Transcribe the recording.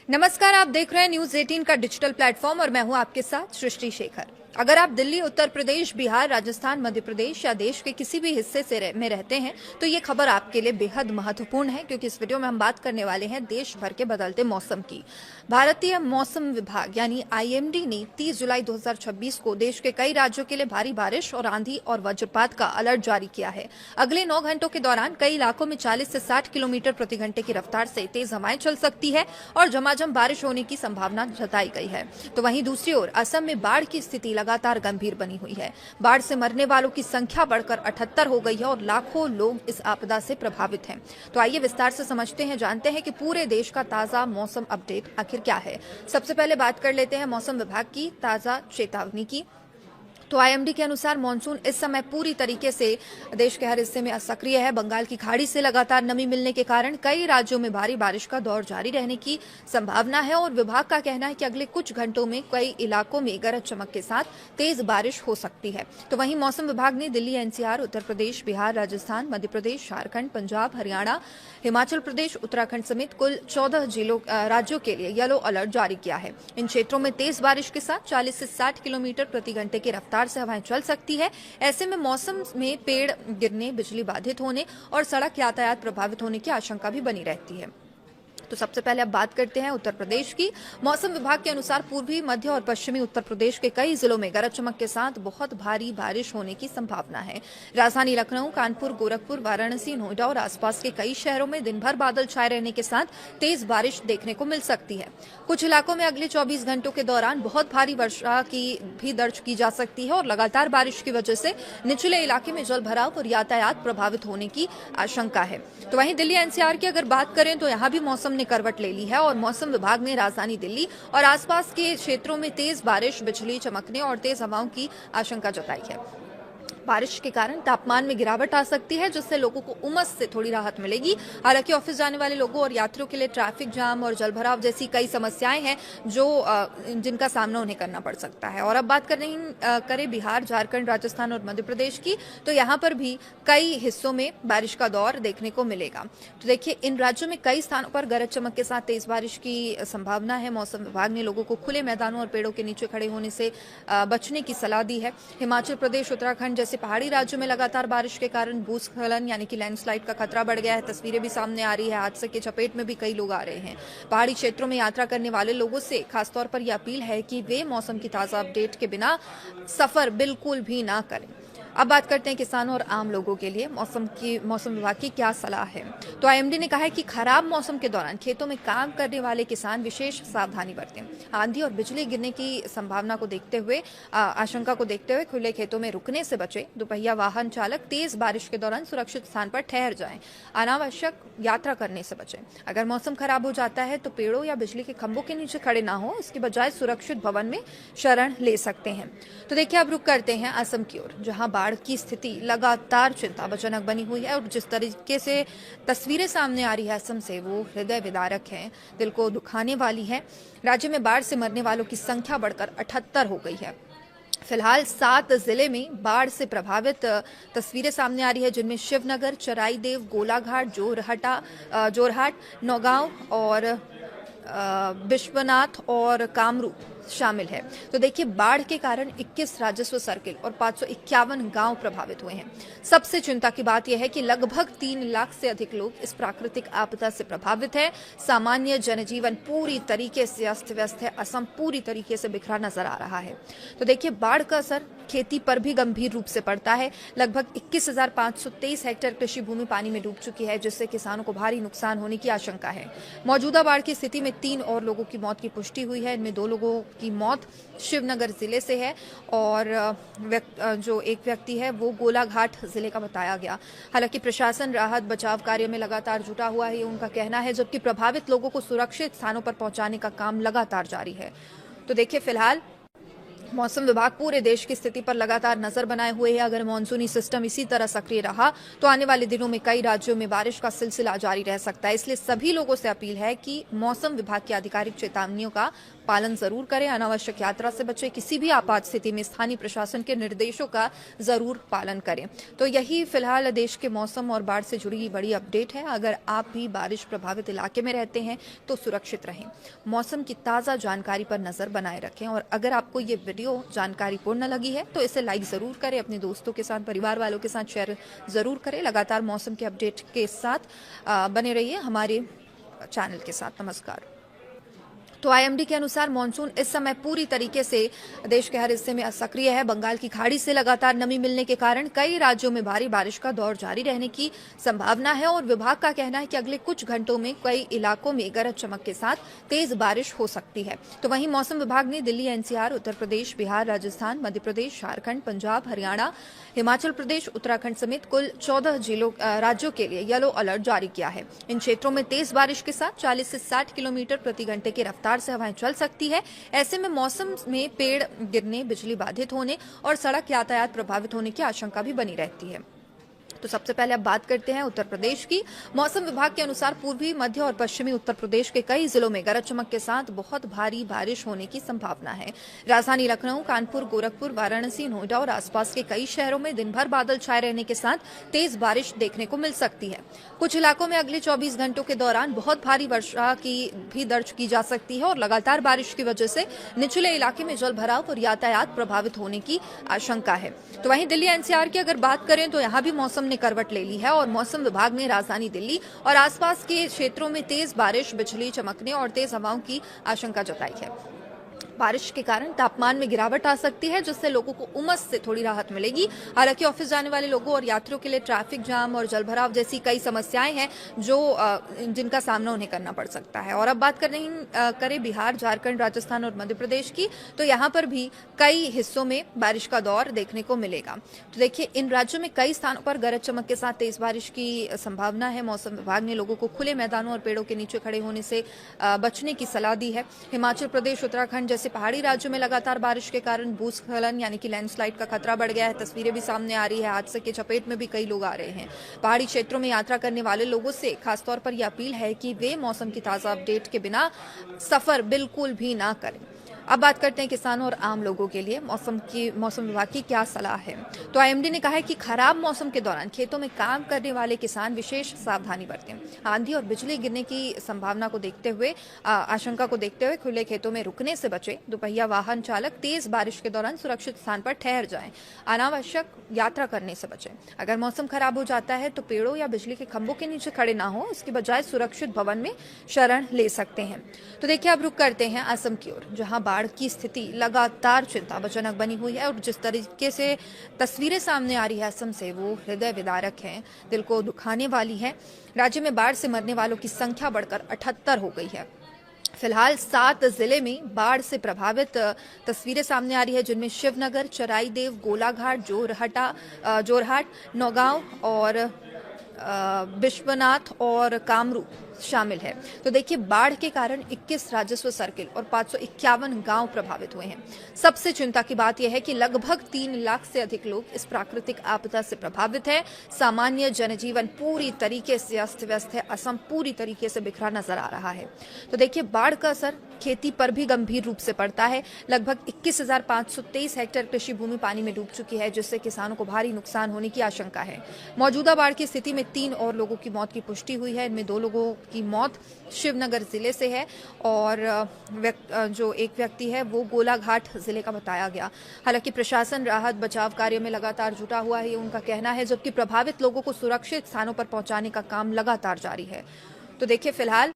नमस्कार, आप देख रहे हैं न्यूज 18 का डिजिटल प्लेटफॉर्म और मैं हूं आपके साथ सृष्टि शेखर। अगर आप दिल्ली, उत्तर प्रदेश, बिहार, राजस्थान, मध्य प्रदेश या देश के किसी भी हिस्से में रहते हैं तो ये खबर आपके लिए बेहद महत्वपूर्ण है, क्योंकि इस वीडियो में हम बात करने वाले हैं देश भर के बदलते मौसम की। भारतीय मौसम विभाग यानी आईएमडी ने 30 जुलाई 2026 को देश के कई राज्यों के लिए भारी बारिश और आंधी और वज्रपात का अलर्ट जारी किया है। अगले 9 घंटों के दौरान कई इलाकों में 40 से 60 किलोमीटर प्रति घंटे की रफ्तार से तेज हवाएं चल सकती है और झमाझम बारिश होने की संभावना जताई गई है। तो वहीं दूसरी ओर असम में बाढ़ की स्थिति लगातार गंभीर बनी हुई है। बाढ़ से मरने वालों की संख्या बढ़कर 78 हो गई है और लाखों लोग इस आपदा से प्रभावित हैं। तो आइए विस्तार से समझते हैं, जानते हैं कि पूरे देश का ताजा मौसम अपडेट आखिर क्या है। सबसे पहले बात कर लेते हैं मौसम विभाग की ताजा चेतावनी की। तो आईएमडी के अनुसार मानसून इस समय पूरी तरीके से देश के हर हिस्से में सक्रिय है। बंगाल की खाड़ी से लगातार नमी मिलने के कारण कई राज्यों में भारी बारिश का दौर जारी रहने की संभावना है और विभाग का कहना है कि अगले कुछ घंटों में कई इलाकों में गरज चमक के साथ तेज बारिश हो सकती है। तो वहीं मौसम विभाग ने दिल्ली, एनसीआर, उत्तर प्रदेश, बिहार, राजस्थान, मध्य प्रदेश, झारखंड, पंजाब, हरियाणा, हिमाचल प्रदेश, उत्तराखंड समेत कुल 14 राज्यों के लिए येलो अलर्ट जारी किया है। इन क्षेत्रों में तेज बारिश के साथ 40 से 60 किलोमीटर प्रति घंटे की रफ्तार से हवाएं चल सकती है। ऐसे में मौसम में पेड़ गिरने, बिजली बाधित होने और सड़क यातायात प्रभावित होने की आशंका भी बनी रहती है। तो सबसे पहले अब बात करते हैं उत्तर प्रदेश की। मौसम विभाग के अनुसार पूर्वी, मध्य और पश्चिमी उत्तर प्रदेश के कई जिलों में गरज चमक के साथ बहुत भारी बारिश होने की संभावना है। राजधानी लखनऊ, कानपुर, गोरखपुर, वाराणसी, नोएडा और आसपास के कई शहरों में दिन भर बादल छाए रहने के साथ तेज बारिश देखने को मिल सकती है। कुछ इलाकों में अगले 24 घंटों के दौरान बहुत भारी वर्षा की भी दर्ज की जा सकती है और लगातार बारिश की वजह से निचले इलाके में जल भराव और यातायात प्रभावित होने की आशंका है। तो वहीं दिल्ली, एनसीआर की अगर बात करें तो यहाँ भी मौसम ने करवट ले ली है और मौसम विभाग ने राजधानी दिल्ली और आसपास के क्षेत्रों में तेज बारिश, बिजली चमकने और तेज हवाओं की आशंका जताई है। बारिश के कारण तापमान में गिरावट आ सकती है, जिससे लोगों को उमस से थोड़ी राहत मिलेगी। हालांकि ऑफिस जाने वाले लोगों और यात्रियों के लिए ट्रैफिक जाम और जलभराव जैसी कई समस्याएं हैं जिनका सामना उन्हें करना पड़ सकता है। और अब बात करें बिहार, झारखंड, राजस्थान और मध्य प्रदेश की, तो यहाँ पर भी कई हिस्सों में बारिश का दौर देखने को मिलेगा। तो देखिए, इन राज्यों में कई स्थानों पर गरज चमक के साथ तेज बारिश की संभावना है। मौसम विभाग ने लोगों को खुले मैदानों और पेड़ों के नीचे खड़े होने से बचने की सलाह दी है। हिमाचल प्रदेश, उत्तराखंड जैसे पहाड़ी राज्यों में लगातार बारिश के कारण भूस्खलन यानी कि लैंडस्लाइड का खतरा बढ़ गया है। तस्वीरें भी सामने आ रही है। हादसे की चपेट में भी कई लोग आ रहे हैं। पहाड़ी क्षेत्रों में यात्रा करने वाले लोगों से खासतौर पर यह अपील है कि वे मौसम की ताजा अपडेट के बिना सफर बिल्कुल भी ना करें। अब बात करते हैं किसानों और आम लोगों के लिए मौसम विभाग की क्या सलाह है। तो आईएमडी ने कहा है कि खराब मौसम के दौरान खेतों में काम करने वाले किसान विशेष सावधानी बरतें। आंधी और बिजली गिरने की संभावना को देखते हुए आशंका को देखते हुए खुले खेतों में रुकने से बचें। दोपहिया वाहन चालक तेज बारिश के दौरान सुरक्षित स्थान पर ठहर जाएं। अनावश्यक यात्रा करने से बचें। अगर मौसम खराब हो जाता है तो पेड़ों या बिजली के खंभों के नीचे खड़े ना हो, इसके बजाय सुरक्षित भवन में शरण ले सकते हैं। तो देखिए, अब रुक करते हैं असम की ओर, जहां बाढ़ की स्थिति लगातार चिंताजनक बनी हुई है और जिस तरीके से तस्वीरें सामने आ रही है असम से, वो हृदय विदारक है, दिल को दुखाने वाली है। राज्य में बाढ़ से मरने वालों की संख्या बढ़कर 78 हो गई है। फिलहाल 7 जिले में बाढ़ से प्रभावित तस्वीरें सामने आ रही है, जिनमें शिवनगर, चराईदेव, गोलाघाट, जोरहाट, नौगांव और विश्वनाथ और कामरूप शामिल है। तो देखिए, बाढ़ के कारण 21 राजस्व सर्किल और 551 गांव प्रभावित हुए हैं। सबसे चिंता की बात यह है कि लगभग 3 लाख से अधिक लोग इस प्राकृतिक आपदा से प्रभावित हैं। सामान्य जनजीवन पूरी तरीके से अस्त व्यस्त है। असम पूरी तरीके से बिखरा नजर आ रहा है। तो देखिए, बाढ़ का असर खेती पर भी गंभीर रूप से पड़ता है। लगभग 21,523 हेक्टेयर कृषि भूमि पानी में डूब चुकी है, जिससे किसानों को भारी नुकसान होने की आशंका है। मौजूदा बाढ़ की स्थिति में 3 और लोगों की मौत की पुष्टि हुई है। इनमें 2 लोगों की मौत शिवनगर जिले से है और जो एक व्यक्ति है वो गोलाघाट जिले का बताया गया। हालांकि प्रशासन राहत बचाव कार्य में लगातार जुटा हुआ है, ये उनका कहना है, जबकि प्रभावित लोगों को सुरक्षित स्थानों पर पहुंचाने का काम लगातार जारी है। तो देखिए, फिलहाल मौसम विभाग पूरे देश की स्थिति पर लगातार नजर बनाए हुए है। अगर मानसूनी सिस्टम इसी तरह सक्रिय रहा तो आने वाले दिनों में कई राज्यों में बारिश का सिलसिला जारी रह सकता है। इसलिए सभी लोगों से अपील है कि मौसम विभाग की आधिकारिक चेतावनियों का पालन जरूर करें, अनावश्यक यात्रा से बचें, किसी भी आपात स्थिति में स्थानीय प्रशासन के निर्देशों का जरूर पालन करें। तो यही फिलहाल देश के मौसम और बाढ़ से जुड़ी बड़ी अपडेट है। अगर आप भी बारिश प्रभावित इलाके में रहते हैं तो सुरक्षित रहें, मौसम की ताजा जानकारी पर नजर बनाए रखें। और अगर आपको ये वीडियो जानकारीपूर्ण लगी है तो इसे लाइक जरूर करें, अपने दोस्तों के साथ, परिवार वालों के साथ शेयर जरूर करें। लगातार मौसम के अपडेट के साथ बने रहिए हमारे चैनल के साथ। नमस्कार। तो आईएमडी के अनुसार मानसून इस समय पूरी तरीके से देश के हर हिस्से में सक्रिय है। बंगाल की खाड़ी से लगातार नमी मिलने के कारण कई राज्यों में भारी बारिश का दौर जारी रहने की संभावना है और विभाग का कहना है कि अगले कुछ घंटों में कई इलाकों में गरज चमक के साथ तेज बारिश हो सकती है। तो वहीं मौसम विभाग ने दिल्ली, एनसीआर, उत्तर प्रदेश, बिहार, राजस्थान, मध्य प्रदेश, झारखंड, पंजाब, हरियाणा, हिमाचल प्रदेश, उत्तराखंड समेत कुल 14 राज्यों के लिए येलो अलर्ट जारी किया है। इन क्षेत्रों में तेज बारिश के साथ 40 से 60 किलोमीटर प्रति घंटे की रफ्तार से हवाएं चल सकती है। ऐसे में मौसम में पेड़ गिरने, बिजली बाधित होने और सड़क यातायात प्रभावित होने की आशंका भी बनी रहती है। तो सबसे पहले अब बात करते हैं उत्तर प्रदेश की। मौसम विभाग के अनुसार पूर्वी, मध्य और पश्चिमी उत्तर प्रदेश के कई जिलों में गरज चमक के साथ बहुत भारी बारिश होने की संभावना है। राजधानी लखनऊ, कानपुर, गोरखपुर, वाराणसी, नोएडा और आसपास के कई शहरों में दिन भर बादल छाए रहने के साथ तेज बारिश देखने को मिल सकती है। कुछ इलाकों में अगले 24 घंटों के दौरान बहुत भारी वर्षा की भी दर्ज की जा सकती है और लगातार बारिश की वजह से निचले इलाके में जल भराव और यातायात प्रभावित होने की आशंका है। तो वहीं दिल्ली, एनसीआर की अगर बात करें तो यहाँ भी मौसम ने करवट ले ली है और मौसम विभाग ने राजधानी दिल्ली और आसपास के क्षेत्रों में तेज बारिश, बिजली चमकने और तेज हवाओं की आशंका जताई है। बारिश के कारण तापमान में गिरावट आ सकती है, जिससे लोगों को उमस से थोड़ी राहत मिलेगी। हालांकि ऑफिस जाने वाले लोगों और यात्रियों के लिए ट्रैफिक जाम और जलभराव जैसी कई समस्याएं हैं जिनका सामना उन्हें करना पड़ सकता है। और अब बात करें बिहार, झारखंड, राजस्थान और मध्य प्रदेश की, तो यहाँ पर भी कई हिस्सों में बारिश का दौर देखने को मिलेगा। तो देखिए, इन राज्यों में कई स्थानों पर गरज चमक के साथ तेज बारिश की संभावना है। मौसम विभाग ने लोगों को खुले मैदानों और पेड़ों के नीचे खड़े होने से बचने की सलाह दी है। हिमाचल प्रदेश, उत्तराखंड जैसे पहाड़ी राज्यों में लगातार बारिश के कारण भूस्खलन यानी कि लैंडस्लाइड का खतरा बढ़ गया है। तस्वीरें भी सामने आ रही है। हादसे की चपेट में भी कई लोग आ रहे हैं। पहाड़ी क्षेत्रों में यात्रा करने वाले लोगों से खासतौर पर यह अपील है कि वे मौसम की ताजा अपडेट के बिना सफर बिल्कुल भी ना करें। अब बात करते हैं किसानों और आम लोगों के लिए मौसम विभाग की क्या सलाह है। तो आईएमडी ने कहा है कि खराब मौसम के दौरान खेतों में काम करने वाले किसान विशेष सावधानी बरतें। आंधी और बिजली गिरने की संभावना को देखते हुए आशंका को देखते हुए खुले खेतों में रुकने से बचें। दोपहिया वाहन चालक तेज बारिश के दौरान सुरक्षित स्थान पर ठहर जाएं। अनावश्यक यात्रा करने से बचें। अगर मौसम खराब हो जाता है तो पेड़ों या बिजली के खंभों के नीचे खड़े ना हो, इसके बजाय सुरक्षित भवन में शरण ले सकते हैं। तो देखिए, अब रुक करते हैं असम की ओर, जहां बाढ़ की स्थिति लगातार चिंताजनक बनी हुई है और जिस तरीके से तस्वीरें सामने आ रही है असम से, वो हृदय विदारक है, दिल को दुखाने वाली है। राज्य में बाढ़ से मरने वालों की संख्या बढ़कर 78 हो गई है। फिलहाल 7 जिले में बाढ़ से प्रभावित तस्वीरें सामने आ रही है, जिनमें शिवनगर, चराईदेव, गोलाघाट, जोरहाट, नौगांव और विश्वनाथ और कामरूप शामिल है। तो देखिए, बाढ़ के कारण 21 राजस्व सर्किल और 551 गांव प्रभावित हुए हैं। सबसे चिंता की बात यह है कि लगभग 3 लाख से अधिक लोग इस प्राकृतिक आपदा से प्रभावित हैं। सामान्य जनजीवन पूरी तरीके से अस्त व्यस्त है। असम पूरी तरीके से बिखरा नजर आ रहा है। तो देखिए, बाढ़ का असर खेती पर भी गंभीर रूप से पड़ता है। लगभग 21,523 हेक्टेयर कृषि भूमि पानी में डूब चुकी है, जिससे किसानों को भारी नुकसान होने की आशंका है। मौजूदा बाढ़ की स्थिति में 3 और लोगों की मौत की पुष्टि हुई है। इनमें 2 लोगों की मौत शिवनगर जिले से है और जो एक व्यक्ति है वो गोलाघाट जिले का बताया गया। हालांकि प्रशासन राहत बचाव कार्य में लगातार जुटा हुआ है, ये उनका कहना है, जबकि प्रभावित लोगों को सुरक्षित स्थानों पर पहुंचाने का काम लगातार जारी है। तो देखिए, फिलहाल